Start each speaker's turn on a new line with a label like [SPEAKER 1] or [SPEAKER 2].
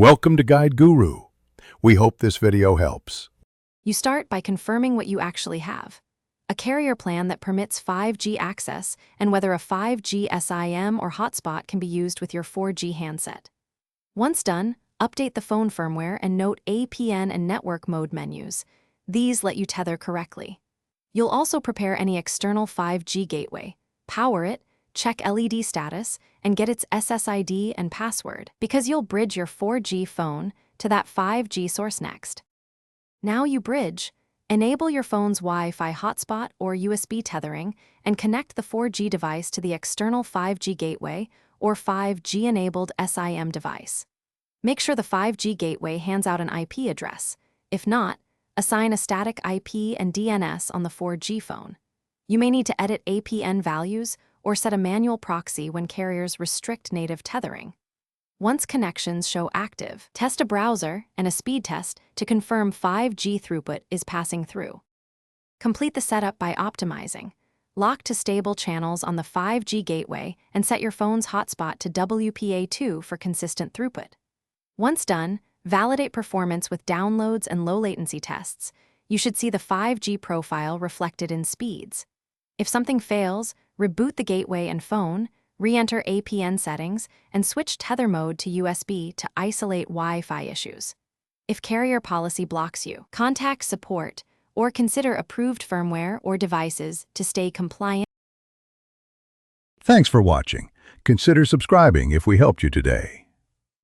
[SPEAKER 1] Welcome to Guide Guru. We hope this video helps.
[SPEAKER 2] You start by confirming what you actually have. A carrier plan that permits 5G access and whether a 5G SIM or hotspot can be used with your 4G handset. Once done, update the phone firmware and note APN and network mode menus. These let you tether correctly. You'll also prepare any external 5G gateway, power it, check LED status, and get its SSID and password, because you'll bridge your 4G phone to that 5G source next. Now you bridge, enable your phone's Wi-Fi hotspot or USB tethering, and connect the 4G device to the external 5G gateway or 5G-enabled SIM device. Make sure the 5G gateway hands out an IP address. If not, assign a static IP and DNS on the 4G phone. You may need to edit APN values or set a manual proxy when carriers restrict native tethering. Once connections show active, test a browser and a speed test to confirm 5G throughput is passing through. Complete the setup by optimizing. Lock to stable channels on the 5G gateway and set your phone's hotspot to WPA2 for consistent throughput. Once done, validate performance with downloads and low latency tests. You should see the 5G profile reflected in speeds. If something fails, reboot the gateway and phone, re-enter APN settings, and switch tether mode to USB to isolate Wi-Fi issues. If carrier policy blocks you, contact support or consider approved firmware or devices to stay compliant.
[SPEAKER 1] Thanks for watching. Consider subscribing if we helped you today.